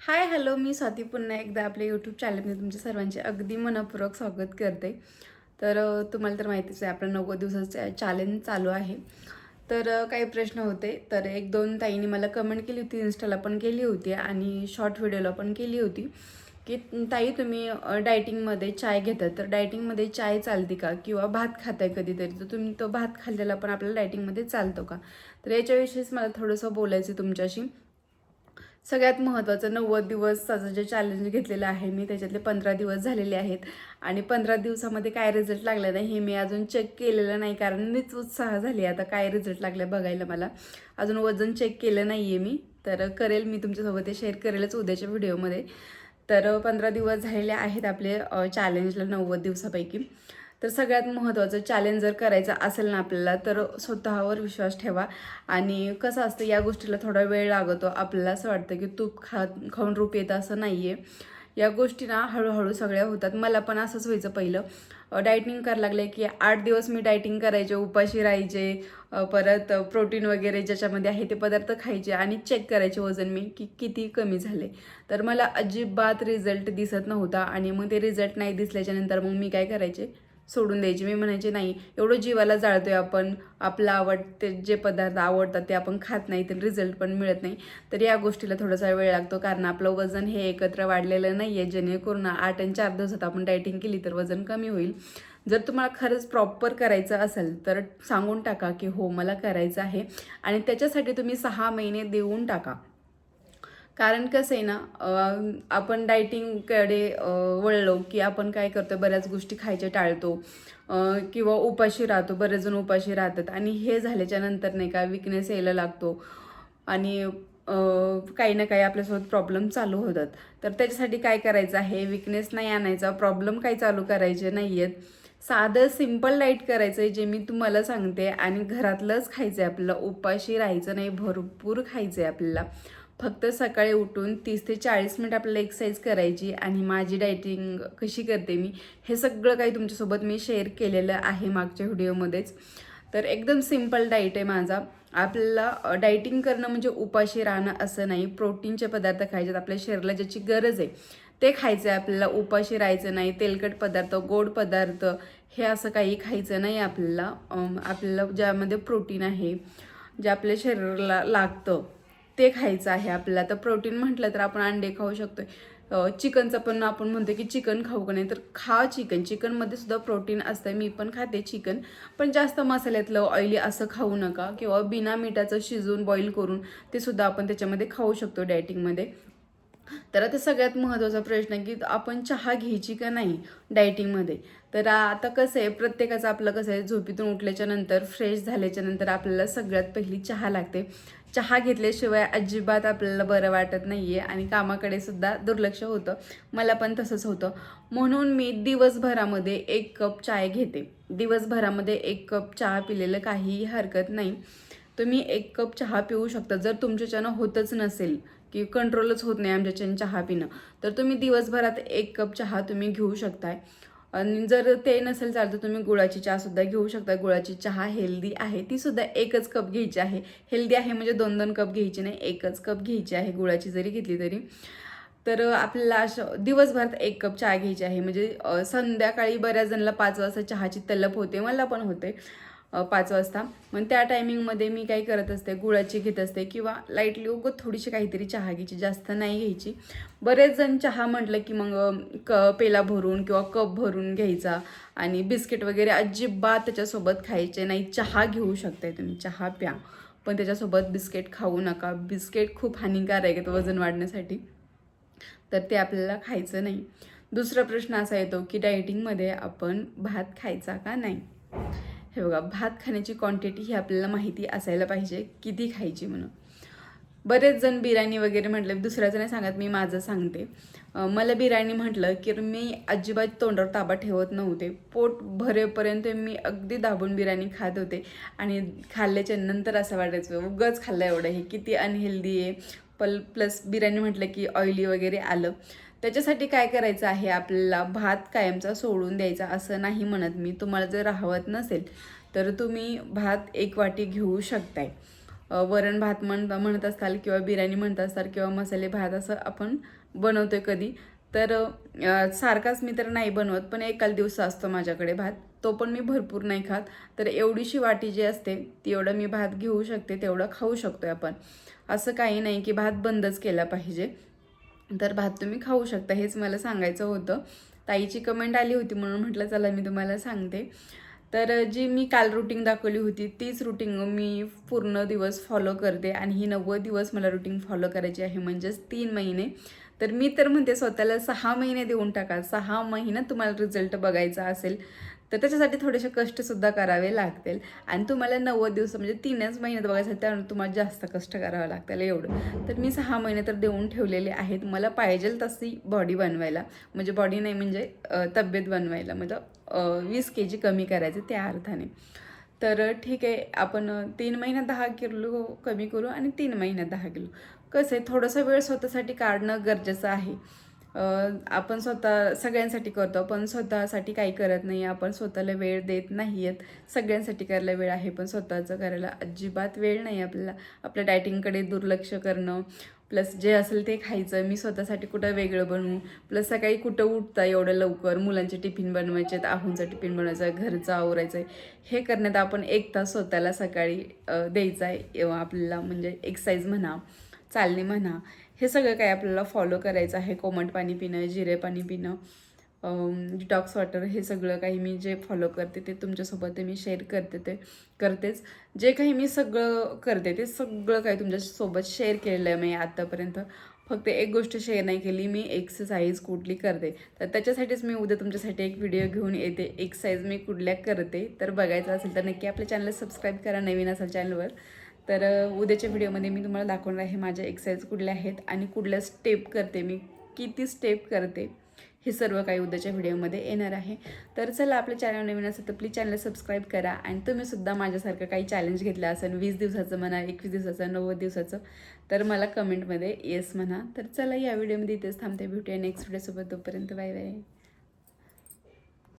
Hi hello, मी स्वाती पुन्हा एकदा आपल्या यूट्यूब चॅनलमध्ये तुमच्या सर्वांचे अगदी मनपूर्वक स्वागत करते. तर तुम्हाला तर माहितीच आहे आपलं 90 दिवसाचं चॅलेंज चालू आहे. तर काही प्रश्न होते. तर एक दोन ताईंनी मला कमेंट केली होती, इन्स्टाला पण केली होती आणि शॉर्ट व्हिडिओला पण केली होती की ताई तुम्ही डायटिंगमध्ये चाय घेतात, तर डायटिंगमध्ये चाय चालते का, किंवा भात खाताय कधीतरी तर तुम्ही तो भात खाल्लेला पण आपल्याला डायटिंगमध्ये चालतो का. तर याच्याविषयीच मला थोडंसं बोलायचं तुमच्याशी. सगळ्यात महत्त्वाचं 90 दिवसाचं जे चॅलेंज घेतलेलं आहे मी, त्याच्यातले 15 दिवस झालेले आहेत आणि 15 दिवसामध्ये काय रिझल्ट लागला नाही हे मी अजून चेक केलेलं नाही, कारण मीच उत्साह झाली आता काय रिझल्ट लागला बघायला. मला अजून वजन चेक केलं नाही आहे मी, तर करेल मी तुमच्यासोबत ते शेअर करेलच उद्याच्या व्हिडिओमध्ये. तर 15 दिवस झालेले आहेत आपले चॅलेंजला 90 दिवसापैकी. तर सगळ्यात महत्त्वाचं चॅलेंज जर करायचं असेल ना आपल्याला, तर स्वतःवर विश्वास ठेवा. आणि कसं असतं, या गोष्टीला थोडा वेळ लागतो. आपल्याला असं वाटतं की तूप खाऊन रूप येतं, असं नाही आहे. या गोष्टी ना हळूहळू सगळ्या होतात. मला पण असंच व्हायचं पहिलं. डायटिंग करायला लागले की 8 दिवस मी डायटिंग करायचे, उपाशी राहायचे, परत प्रोटीन वगैरे ज्याच्यामध्ये आहे ते पदार्थ खायचे आणि चेक करायचे वजन मी की किती कमी झाले. तर मला अजिबात रिझल्ट दिसत नव्हता आणि मग ते रिझल्ट नाही दिसल्याच्यानंतर मग मी काय करायचे, सोडून द्यायचे. मी म्हणायचे नाही, एवढं जीवाला जाळतोय आपण, आपलं आवडते जे पदार्थ आवडतात ते आपण खात नाही, तर रिझल्ट पण मिळत नाही. तर या गोष्टीला थोडासा वेळ लागतो, कारण आपलं वजन हे एकत्र वाढलेलं नाही आहे, जेणेकरून 8 आणि 4 दिवसात आपण डायटिंग केली तर वजन कमी होईल. जर तुम्हाला खरंच प्रॉपर करायचं असेल तर सांगून टाका की हो मला करायचं आहे, आणि त्याच्यासाठी तुम्ही 6 महिने देऊन टाका. कारण कसं आहे ना, आपण डायटिंगकडे वळलो की आपण काय करतो, बऱ्याच गोष्टी खायच्या टाळतो किंवा उपाशी राहतो. बरेच जण उपाशी राहतात आणि हे झाल्याच्या नंतर नाही का विकनेस यायला लागतो आणि काही ना काही आपल्यासोबत प्रॉब्लेम चालू होतात. तर त्याच्यासाठी काय करायचं आहे, विकनेस नाही आणायचा, प्रॉब्लेम काही चालू करायचे नाही आहेत. साधं सिम्पल डाईट करायचं आहे जे मी तुम्हाला सांगते, आणि घरातलंच खायचं आहे आपल्याला, उपाशी राहायचं नाही, भरपूर खायचं आहे आपल्याला. फक्त सकाळी उठून 30 ते 40 मिनिट आपल्याला एक्सरसाइज करायची. आणि माझी डायटिंग कशी करते मी, हे सगळं काही तुमच्यासोबत मी शेअर केलेलं आहे मागच्या व्हिडिओमध्येच. तर एकदम सिम्पल डाईट आहे माझा. आपल्याला डायटिंग करणं म्हणजे उपाशी राहणं असं नाही. प्रोटीनचे पदार्थ खायचे, आपल्या शरीराला ज्याची गरज आहे ते खायचं आहे आपल्याला, उपाशी राहायचं नाही. तेलकट पदार्थ, गोड पदार्थ हे असं काही खायचं नाही आपल्याला. आपल्याला ज्यामध्ये प्रोटीन आहे, जे आपल्या शरीराला लागतं ते खायचं आहे आपल्याला. तर प्रोटीन म्हटलं तर आपण अंडे खाऊ शकतो. चिकनचं पण आपण म्हणतो की चिकन खाऊ का नाही, तर खा चिकन. चिकनमध्ये सुद्धा प्रोटीन असतं, मी पण खाते चिकन. पण जास्त मसाल्यातलं ऑइली असं खाऊ नका, किंवा बिना मिठाचं शिजवून बॉईल करून ते सुद्धा आपण त्याच्यामध्ये खाऊ शकतो डायटिंगमध्ये. तर आता सगळ्यात महत्त्वाचा प्रश्न आहे की आपण चहा घ्यायची का नाही डायटिंगमध्ये. तर आता कसं आहे, प्रत्येकाचं आपलं कसं आहे, झोपेतून उठल्याच्या नंतर फ्रेश झाल्याच्या नंतर आपल्याला सगळ्यात पहिली चहा लागते. चहा घेतल्याशिवाय अजिबात आपल्याला बरं वाटत नाही आहे आणि कामाकडे सुद्धा दुर्लक्ष होतं. मला पण तसंच होतं. म्हणून मी दिवसभरामध्ये 1 कप चाय घेते. दिवसभरामध्ये 1 कप चहा पिलेलं काहीही हरकत नाही. तुम्ही 1 कप चहा पिऊ शकता. जर तुमच्याच्यानं होतच नसेल की कंट्रोलच होत नाही आमच्याच्यानं चहा पिणं, तर तुम्ही दिवसभरात 1 कप चहा तुम्ही घेऊ शकताय. आणि जर ते नसेल चालतं, तर तुम्ही गुळाची चहासुद्धा घेऊ शकता. गुळाची चहा हेल्दी आहे, ती सुद्धा 1च कप घ्यायची आहे. हेल्दी आहे म्हणजे 2-2 कप घ्यायची नाही, 1च कप घ्यायची आहे गुळाची जरी घेतली तरी. तर आपल्याला असं दिवसभरात 1 कप चहा घ्यायची आहे. म्हणजे संध्याकाळी बऱ्याच जणांना 5 वाजता चहाची तलप होते, मला पण होते 5 वाजता. मग त्या टायमिंगमध्ये मी काय करत असते, गुळाची घेत असते किंवा लाईटली उगत थोडीशी काहीतरी चहा घ्यायची, जास्त नाही घ्यायची. बरेच जण चहा म्हटलं की मग पेला भरून किंवा कप भरून घ्यायचा, आणि बिस्किट वगैरे अजिबात त्याच्यासोबत खायचे नाही. चहा घेऊ शकताय तुम्ही, चहा प्या, पण त्याच्यासोबत बिस्किट खाऊ नका. बिस्किट खूप हानिकारक आहेत वजन वाढण्यासाठी, तर ते आपल्याला खायचं नाही. दुसरा प्रश्न असा येतो की डायटिंगमध्ये आपण भात खायचा का नाही. हे बघा, भात खाण्याची क्वांटिटी ही आपल्याला माहिती असायला पाहिजे, किती खायची म्हणून. बरेच जण बिर्याणी वगैरे म्हटलं, दुसऱ्याचं नाही सांगत, मी माझं सांगते. मला बिर्याणी म्हटलं की मी अजिबात तोंडावर ताबा ठेवत नव्हते. पोट भरेपर्यंत मी अगदी दाबून बिर्याणी खात होते, आणि खाल्ल्याच्या नंतर असं वाटायचं उगाच खाल्लं एवढं, हे किती अनहेल्दी आहे. प्लस बिर्याणी म्हटलं की ऑइली वगैरे आलं. त्याच्यासाठी काय करायचं आहे, आपल्याला भात कायमचा सोडून द्यायचा असं नाही म्हणत मी. तुम्हाला जर राहवत नसेल तर तुम्ही भात 1 वाटी घेऊ शकताय. वरण भात म्हणत असाल किंवा बिर्याणी म्हणत असाल किंवा मसाले भात असं आपण बनवतोय कधी, तर सारखाच मी तर नाही बनवत, पण एकाल दिवस असतो माझ्याकडे भात, तो पण मी भरपूर नाही खात. तर एवढीशी वाटी जी असते ती एवढं मी भात घेऊ शकते, तेवढं खाऊ शकतोय आपण. असं काही नाही की भात बंदच केला पाहिजे, तर भात तुम्ही खाऊ शकता, हेच मला सांगायचं होतं. ताईची कमेंट आली होती म्हणून म्हटलं चला मी तुम्हाला सांगते. तर जी मी काल रुटीन दाखवली होती तीच रुटीन मी पूर्ण दिवस फॉलो करते आणि ही 90 दिवस मला रुटीन फॉलो करायची आहे, म्हणजेच 3 महिने. तर मी तर म्हणते स्वतःला 6 महिने देऊन टाका. 6 महिन्यात तुम्हाला रिझल्ट बघायचा असेल तर त्याच्यासाठी थोडेसे कष्टसुद्धा करावे लागतील आणि तुम्हाला 90 दिवस म्हणजे 3च महिन्यात बघायचं आहे, त्यामुळे तुम्हाला जास्त कष्ट करावं लागतील एवढं. तर मी 6 महिने तर देऊन ठेवलेले आहेत मला पाहिजे तशी बॉडी बनवायला, म्हणजे बॉडी नाही म्हणजे तब्येत बनवायला, म्हणजे 20 kg कमी करायचे त्या अर्थाने. तर ठीक आहे, आपण 3 महिन्यात 10 किलो कमी करू आणि 3 महिन्यात 10 किलो. कसं आहे, थोडासा वेळ स्वतःसाठी काढणं गरजेचं आहे. आपण स्वतः सगळ्यांसाठी करतो, पण स्वतःसाठी काही करत नाही. आपण स्वतःला वेळ देत नाही आहेत. सगळ्यांसाठी करायला वेळ आहे, पण स्वतःचं करायला अजिबात वेळ नाही आपल्याला. आपल्या डायटिंगकडे दुर्लक्ष करणं, प्लस जे असेल ते खायचं. मी स्वतःसाठी कुठं वेगळं बनवू, प्लस सकाळी कुठं उठता एवढं लवकर, मुलांचे टिफिन बनवायचे, आहुंचा टिफिन बनवायचा आहे, घरचं आवरायचं आहे, हे करण्यात आपण 1 तास स्वतःला सकाळी द्यायचा आहे. आपल्याला म्हणजे एक्सरसाइज म्हणा, चालणे म्हणा, हे सगळं काही आपल्याला फॉलो करायचं आहे. कोमट पाणी पिणं, जिरे पाणी पिणं, डिटॉक्स वॉटर, हे सगळं काही मी जे फॉलो करते ते तुमच्यासोबत मी शेअर करतेच. जे काही मी सगळं करते ते सगळं काही तुमच्यासोबत शेअर केलेलं आहे मी आत्तापर्यंत. फक्त एक गोष्ट शेअर नाही केली मी, एक्सरसाइज कुठली करते. तर त्याच्यासाठीच मी उद्या तुमच्यासाठी एक व्हिडिओ घेऊन येते, एक्सरसाइज मी कुठल्या करते. तर बघायचं असेल तर नक्की आपल्या चॅनलला सबस्क्राईब करा, नवीन असाल चॅनलवर. तर उद्याच्या व्हिडिओमध्ये मी तुम्हाला दाखवणार आहे माझ्या एक्सरसाइज कुठल्या आहेत आणि कुठल्या स्टेप करते मी, किती स्टेप करते, हे सर्व काही उद्याच्या व्हिडिओमध्ये येणार आहे. तर चला, आपल्या चॅनल नवीन असेल तर प्लीज चॅनल सबस्क्राईब करा. आणि तुम्हीसुद्धा माझ्यासारखं काही चॅलेंज घेतलं असेल, 20 दिवसाचं म्हणा, 21 दिवसाचं, 90 दिवसाचं, तर मला कमेंटमध्ये येस म्हणा. तर चला, या व्हिडिओमध्ये इथेच थांबते. भेटूया नेक्स्ट व्हिडिओसोबत. तोपर्यंत बाय बाय.